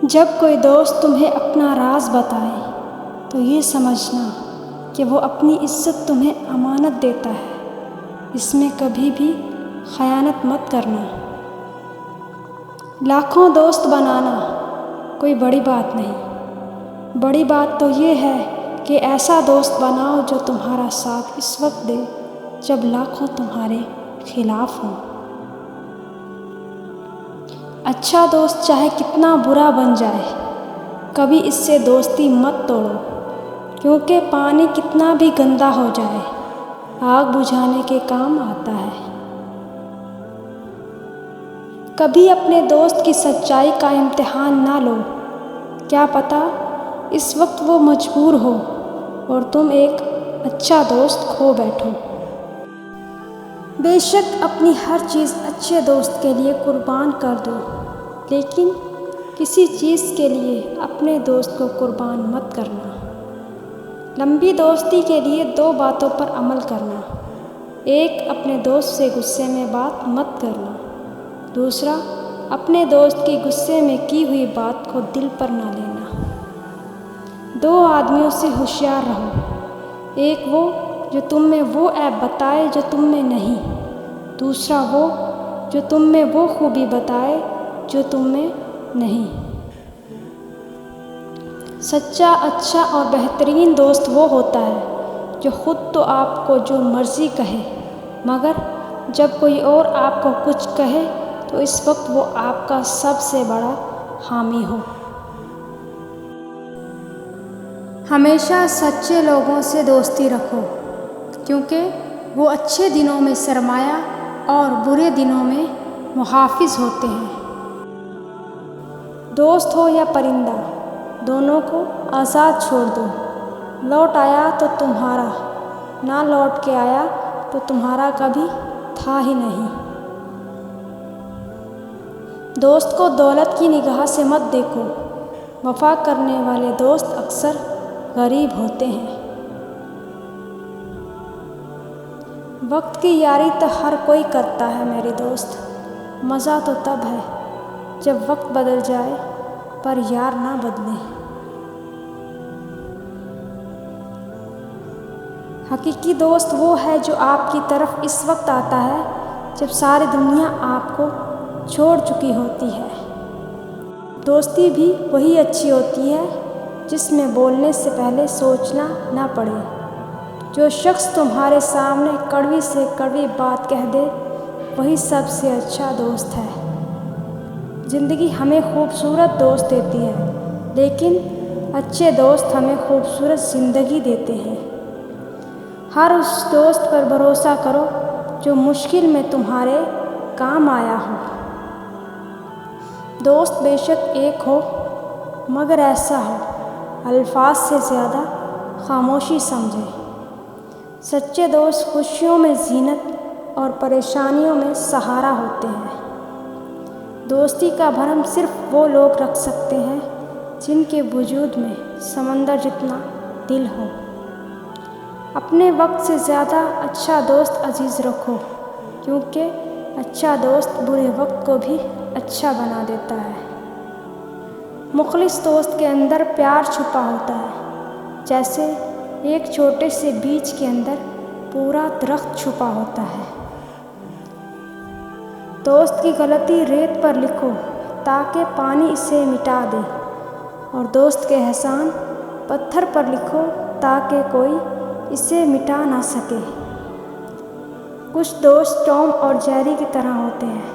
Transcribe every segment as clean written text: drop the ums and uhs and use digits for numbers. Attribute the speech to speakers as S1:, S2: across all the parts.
S1: جب کوئی دوست تمہیں اپنا راز بتائے تو یہ سمجھنا کہ وہ اپنی عزت تمہیں امانت دیتا ہے، اس میں کبھی بھی خیانت مت کرنا۔ لاکھوں دوست بنانا کوئی بڑی بات نہیں، بڑی بات تو یہ ہے کہ ایسا دوست بناؤ جو تمہارا ساتھ اس وقت دے جب لاکھوں تمہارے خلاف ہوں۔ اچھا دوست چاہے کتنا برا بن جائے، کبھی اس سے دوستی مت توڑو، کیونکہ پانی کتنا بھی گندا ہو جائے، آگ بجھانے کے کام آتا ہے۔ کبھی اپنے دوست کی سچائی کا امتحان نہ لو، کیا پتہ اس وقت وہ مجبور ہو اور تم ایک اچھا دوست کھو بیٹھو۔ بے شک اپنی ہر چیز اچھے دوست کے لیے قربان کر دو، لیکن کسی چیز کے لیے اپنے دوست کو قربان مت کرنا۔ لمبی دوستی کے لیے 2 باتوں پر عمل کرنا: ایک، اپنے دوست سے غصے میں بات مت کرنا، دوسرا، اپنے دوست کی غصے میں کی ہوئی بات کو دل پر نہ لینا۔ 2 آدمیوں سے ہوشیار رہو، ایک وہ جو تم میں وہ عیب بتائے جو تم میں نہیں، دوسرا وہ جو تم میں وہ خوبی بتائے جو تم میں نہیں۔ سچا، اچھا اور بہترین دوست وہ ہوتا ہے جو خود تو آپ کو جو مرضی کہے، مگر جب کوئی اور آپ کو کچھ کہے تو اس وقت وہ آپ کا سب سے بڑا حامی ہو۔ ہمیشہ سچے لوگوں سے دوستی رکھو، کیونکہ وہ اچھے دنوں میں سرمایہ اور برے دنوں میں محافظ ہوتے ہیں۔ دوست ہو یا پرندہ، دونوں کو آزاد چھوڑ دو، لوٹ آیا تو تمہارا، نہ لوٹ کے آیا تو تمہارا کبھی تھا ہی نہیں۔ دوست کو دولت کی نگاہ سے مت دیکھو، وفا کرنے والے دوست اکثر غریب ہوتے ہیں۔ وقت کی یاری تو ہر کوئی کرتا ہے میرے دوست، مزہ تو تب ہے جب وقت بدل جائے پر یار نہ بدلے۔ حقیقی دوست وہ ہے جو آپ کی طرف اس وقت آتا ہے جب ساری دنیا آپ کو چھوڑ چکی ہوتی ہے۔ دوستی بھی وہی اچھی ہوتی ہے جس میں بولنے سے پہلے سوچنا نہ پڑے۔ جو شخص تمہارے سامنے کڑوی سے کڑوی بات کہہ دے وہی سب سے اچھا دوست ہے۔ زندگی ہمیں خوبصورت دوست دیتی ہے، لیکن اچھے دوست ہمیں خوبصورت زندگی دیتے ہیں۔ ہر اس دوست پر بھروسہ کرو جو مشکل میں تمہارے کام آیا ہو۔ دوست بے شک ایک ہو، مگر ایسا ہو الفاظ سے زیادہ خاموشی سمجھے۔ سچے دوست خوشیوں میں زینت اور پریشانیوں میں سہارا ہوتے ہیں۔ دوستی کا بھرم صرف وہ لوگ رکھ سکتے ہیں جن کے وجود میں سمندر جتنا دل ہو۔ اپنے وقت سے زیادہ اچھا دوست عزیز رکھو، کیونکہ اچھا دوست برے وقت کو بھی اچھا بنا دیتا ہے۔ مخلص دوست کے اندر پیار چھپا ہوتا ہے، جیسے ایک چھوٹے سے بیج کے اندر پورا درخت چھپا ہوتا ہے۔ دوست کی غلطی ریت پر لکھو تاکہ پانی اسے مٹا دے، اور دوست کے احسان پتھر پر لکھو تاکہ کوئی اسے مٹا نہ سکے۔ کچھ دوست ٹام اور جیری کی طرح ہوتے ہیں،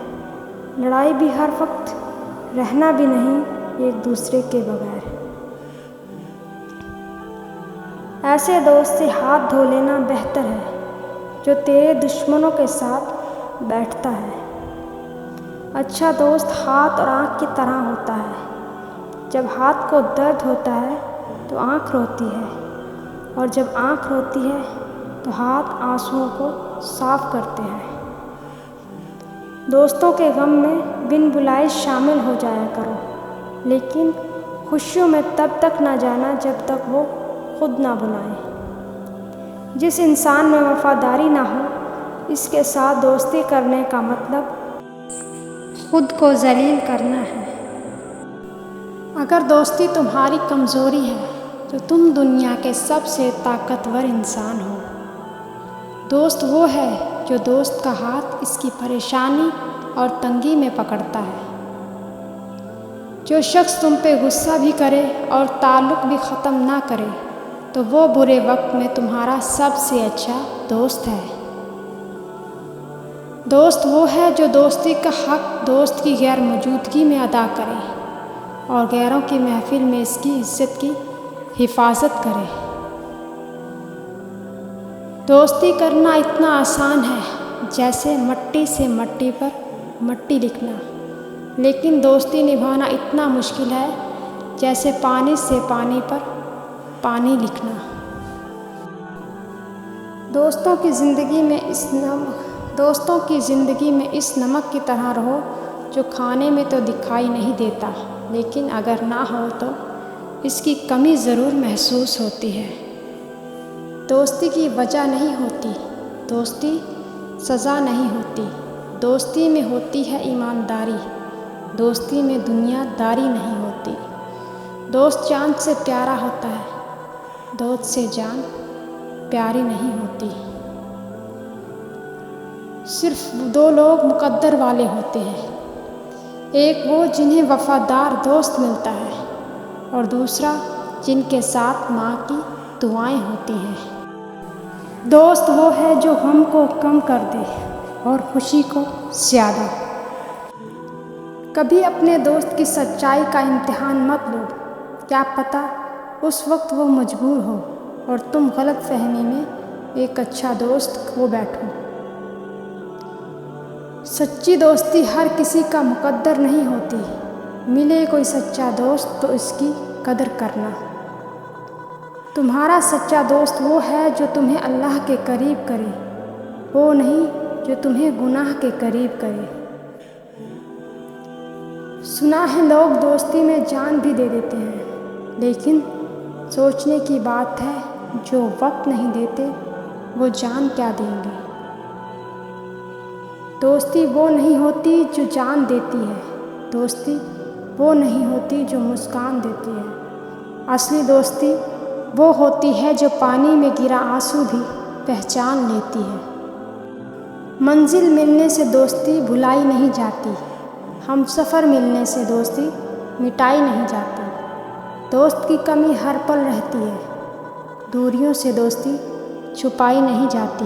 S1: لڑائی بھی ہر وقت، رہنا بھی نہیں ایک دوسرے کے بغیر۔ ایسے دوست سے ہاتھ دھو لینا بہتر ہے جو تیرے دشمنوں کے ساتھ بیٹھتا ہے۔ اچھا دوست ہاتھ اور آنکھ کی طرح ہوتا ہے، جب ہاتھ کو درد ہوتا ہے تو آنکھ روتی ہے، اور جب آنکھ روتی ہے تو ہاتھ آنسوؤں کو صاف کرتے ہیں۔ دوستوں کے غم میں بن بلائے شامل ہو جایا کرو، لیکن خوشیوں میں تب تک نہ جانا جب تک وہ خود نہ بلائیں۔ جس انسان میں وفاداری نہ ہو، اس کے ساتھ دوستی کرنے کا مطلب خود کو ذلیل کرنا ہے۔ اگر دوستی تمہاری کمزوری ہے تو تم دنیا کے سب سے طاقتور انسان ہو۔ دوست وہ ہے جو دوست کا ہاتھ اس کی پریشانی اور تنگی میں پکڑتا ہے۔ جو شخص تم پہ غصہ بھی کرے اور تعلق بھی ختم نہ کرے تو وہ برے وقت میں تمہارا سب سے اچھا دوست ہے۔ دوست وہ ہے جو دوستی کا حق دوست کی غیر موجودگی میں ادا کرے اور غیروں کی محفل میں اس کی عزت کی حفاظت کرے۔ دوستی کرنا اتنا آسان ہے جیسے مٹی سے مٹی پر مٹی لکھنا، لیکن دوستی نبھانا اتنا مشکل ہے جیسے پانی سے پانی پر پانی لکھنا۔ دوستوں کی زندگی میں اس نمک کی طرح رہو جو کھانے میں تو دکھائی نہیں دیتا، لیکن اگر نہ ہو تو اس کی کمی ضرور محسوس ہوتی ہے۔ دوستی کی وجہ نہیں ہوتی، دوستی سزا نہیں ہوتی، دوستی میں ہوتی ہے ایمانداری، دوستی میں دنیا داری نہیں ہوتی۔ دوست جان سے پیارا ہوتا ہے، دوست سے جان پیاری نہیں ہوتی۔ صرف دو لوگ مقدر والے ہوتے ہیں، ایک وہ جنہیں وفادار دوست ملتا ہے اور دوسرا جن کے ساتھ ماں کی دعائیں ہوتی ہیں۔ دوست وہ ہے جو غم کو کم کر دے اور خوشی کو زیادہ۔ کبھی اپنے دوست کی سچائی کا امتحان مت لو، کیا پتہ اس وقت وہ مجبور ہو اور تم غلط فہمی میں ایک اچھا دوست کھو بیٹھو۔ سچی دوستی ہر کسی کا مقدر نہیں ہوتی، ملے کوئی سچا دوست تو اس کی قدر کرنا۔ تمہارا سچا دوست وہ ہے جو تمہیں اللہ کے قریب کرے، وہ نہیں جو تمہیں گناہ کے قریب کرے۔ سنا ہے لوگ دوستی میں جان بھی دے دیتے ہیں، لیکن سوچنے کی بات ہے جو وقت نہیں دیتے وہ جان کیا دیں گے۔ دوستی وہ نہیں ہوتی جو جان دیتی ہے، دوستی وہ نہیں ہوتی جو مسکان دیتی ہے۔ اصلی دوستی وہ ہوتی ہے جو پانی میں گرا آنسو بھی پہچان لیتی ہے۔ منزل ملنے سے دوستی بھلائی نہیں جاتی، ہم سفر ملنے سے دوستی مٹائی نہیں جاتی۔ دوست کی کمی ہر پل رہتی ہے، دوریوں سے دوستی چھپائی نہیں جاتی۔